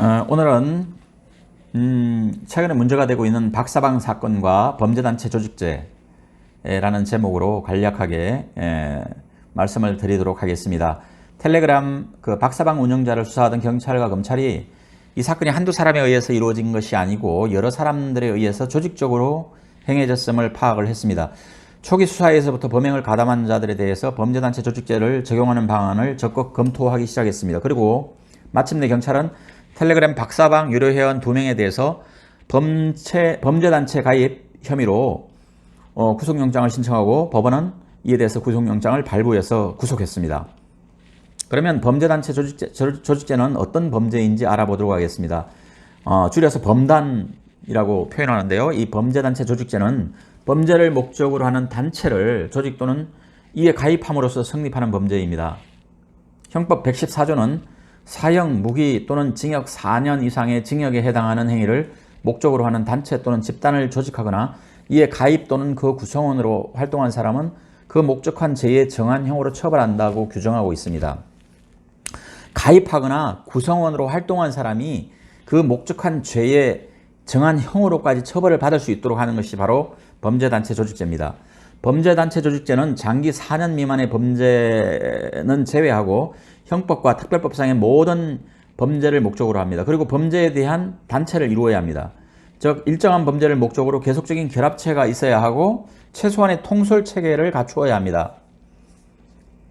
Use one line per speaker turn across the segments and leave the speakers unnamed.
오늘은 최근에 문제가 되고 있는 박사방 사건과 범죄단체 조직죄라는 제목으로 간략하게 말씀을 드리도록 하겠습니다. 텔레그램 그 박사방 운영자를 수사하던 경찰과 검찰이 이 사건이 한두 사람에 의해서 이루어진 것이 아니고 여러 사람들에 의해서 조직적으로 행해졌음을 파악을 했습니다. 초기 수사에서부터 범행을 가담한 자들에 대해서 범죄단체 조직죄를 적용하는 방안을 적극 검토하기 시작했습니다. 그리고 마침내 경찰은 텔레그램 박사방 유료 회원 2명에 대해서 범죄단체 가입 혐의로 구속영장을 신청하고 법원은 이에 대해서 구속영장을 발부해서 구속했습니다. 그러면 범죄단체 조직죄는 어떤 범죄인지 알아보도록 하겠습니다. 줄여서 범단이라고 표현하는데요. 이 범죄단체 조직죄는 범죄를 목적으로 하는 단체를 조직 또는 이에 가입함으로써 성립하는 범죄입니다. 형법 114조는 사형, 무기 또는 징역 4년 이상의 징역에 해당하는 행위를 목적으로 하는 단체 또는 집단을 조직하거나 이에 가입 또는 그 구성원으로 활동한 사람은 그 목적한 죄에 정한 형으로 처벌한다고 규정하고 있습니다. 가입하거나 구성원으로 활동한 사람이 그 목적한 죄에 정한 형으로까지 처벌을 받을 수 있도록 하는 것이 바로 범죄단체 조직죄입니다. 범죄단체 조직죄는 장기 4년 미만의 범죄는 제외하고 형법과 특별법상의 모든 범죄를 목적으로 합니다. 그리고 범죄에 대한 단체를 이루어야 합니다. 즉 일정한 범죄를 목적으로 계속적인 결합체가 있어야 하고 최소한의 통솔체계를 갖추어야 합니다.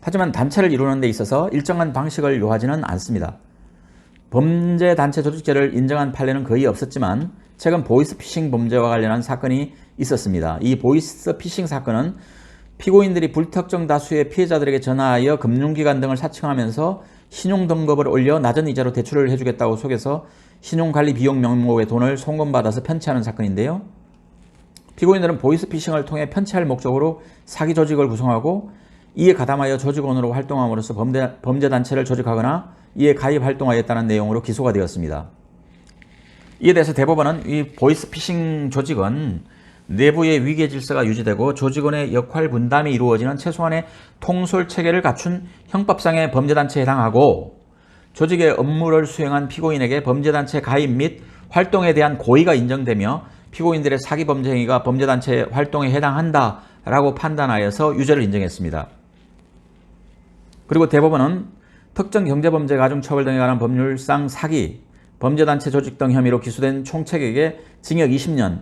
하지만 단체를 이루는 데 있어서 일정한 방식을 요하지는 않습니다. 범죄단체 조직죄를 인정한 판례는 거의 없었지만 최근 보이스피싱 범죄와 관련한 사건이 있었습니다. 이 보이스피싱 사건은 피고인들이 불특정 다수의 피해자들에게 전화하여 금융기관 등을 사칭하면서 신용등급을 올려 낮은 이자로 대출을 해주겠다고 속여서 신용관리 비용 명목의 돈을 송금받아서 편취하는 사건인데요. 피고인들은 보이스피싱을 통해 편취할 목적으로 사기 조직을 구성하고 이에 가담하여 조직원으로 활동함으로써 범죄단체를 조직하거나 이에 가입 활동하였다는 내용으로 기소가 되었습니다. 이에 대해서 대법원은 이 보이스피싱 조직은 내부의 위계 질서가 유지되고 조직원의 역할 분담이 이루어지는 최소한의 통솔체계를 갖춘 형법상의 범죄단체에 해당하고 조직의 업무를 수행한 피고인에게 범죄단체 가입 및 활동에 대한 고의가 인정되며 피고인들의 사기 범죄 행위가 범죄단체 활동에 해당한다라고 판단하여서 유죄를 인정했습니다. 그리고 대법원은 특정 경제범죄 가중처벌 등에 관한 법률상 사기, 범죄단체 조직 등 혐의로 기소된 총책에게 징역 20년,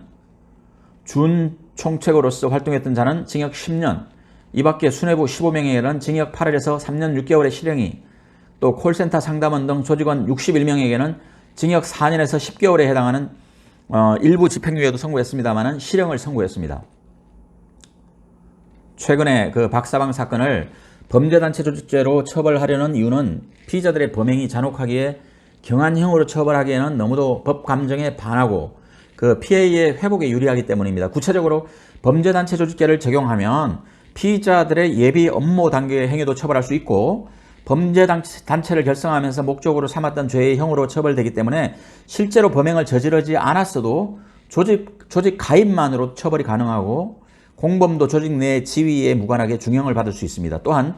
준 총책으로서 활동했던 자는 징역 10년, 이 밖에 수뇌부 15명에게는 징역 8일에서 3년 6개월의 실형이, 또 콜센터 상담원 등 조직원 61명에게는 징역 4년에서 10개월에 해당하는 일부 집행유예도 선고했습니다만 실형을 선고했습니다. 최근에 그 박사방 사건을 범죄단체 조직죄로 처벌하려는 이유는 피의자들의 범행이 잔혹하기에 경한형으로 처벌하기에는 너무도 법 감정에 반하고 그 피해의 회복에 유리하기 때문입니다. 구체적으로 범죄단체 조직죄를 적용하면 피의자들의 예비 업무 단계의 행위도 처벌할 수 있고 범죄단체를 결성하면서 목적으로 삼았던 죄의 형으로 처벌되기 때문에 실제로 범행을 저지르지 않았어도 조직 가입만으로 처벌이 가능하고 공범도 조직 내 지위에 무관하게 중형을 받을 수 있습니다. 또한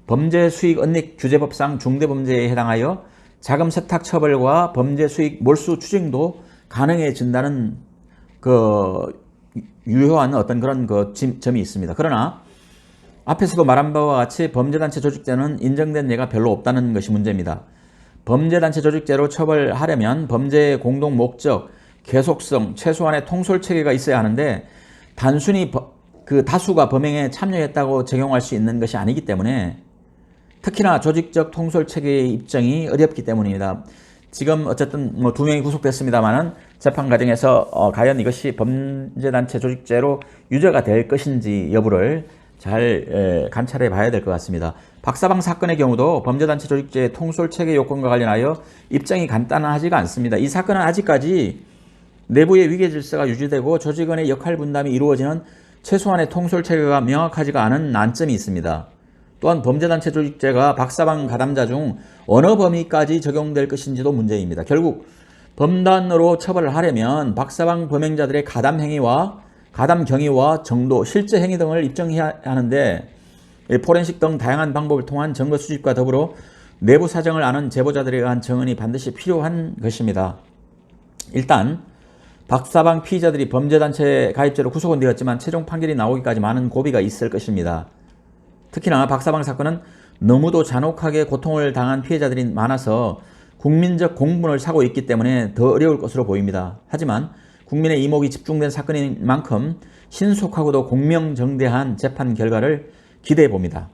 범죄 수익 은닉 규제법상 중대범죄에 해당하여 자금 세탁 처벌과 범죄 수익 몰수 추징도 가능해진다는 유효한 어떤 그런 점이 있습니다. 그러나 앞에서도 말한 바와 같이 범죄단체 조직죄는 인정된 예가 별로 없다는 것이 문제입니다. 범죄단체 조직죄로 처벌하려면 범죄의 공동 목적, 계속성, 최소한의 통솔체계가 있어야 하는데 단순히 그 다수가 범행에 참여했다고 적용할 수 있는 것이 아니기 때문에 특히나 조직적 통솔체계의 입증이 어렵기 때문입니다. 지금 어쨌든 2명이 구속됐습니다만은 재판 과정에서 과연 이것이 범죄단체 조직죄로 유죄가 될 것인지 여부를 잘 관찰해 봐야 될 것 같습니다. 박사방 사건의 경우도 범죄단체 조직죄의 통솔체계 요건과 관련하여 입증이 간단하지가 않습니다. 이 사건은 아직까지 내부의 위계 질서가 유지되고 조직원의 역할 분담이 이루어지는 최소한의 통솔체계가 명확하지가 않은 난점이 있습니다. 또한 범죄단체 조직죄가 박사방 가담자 중 어느 범위까지 적용될 것인지도 문제입니다. 결국 범단으로 처벌을 하려면 박사방 범행자들의 가담 행위와 가담 경위와 정도, 실제 행위 등을 입증해야 하는데 포렌식 등 다양한 방법을 통한 증거 수집과 더불어 내부 사정을 아는 제보자들에 의한 증언이 반드시 필요한 것입니다. 일단 박사방 피의자들이 범죄단체 가입자로 구속은 되었지만 최종 판결이 나오기까지 많은 고비가 있을 것입니다. 특히나 박사방 사건은 너무도 잔혹하게 고통을 당한 피해자들이 많아서 국민적 공분을 사고 있기 때문에 더 어려울 것으로 보입니다. 하지만 국민의 이목이 집중된 사건인 만큼 신속하고도 공명정대한 재판 결과를 기대해 봅니다.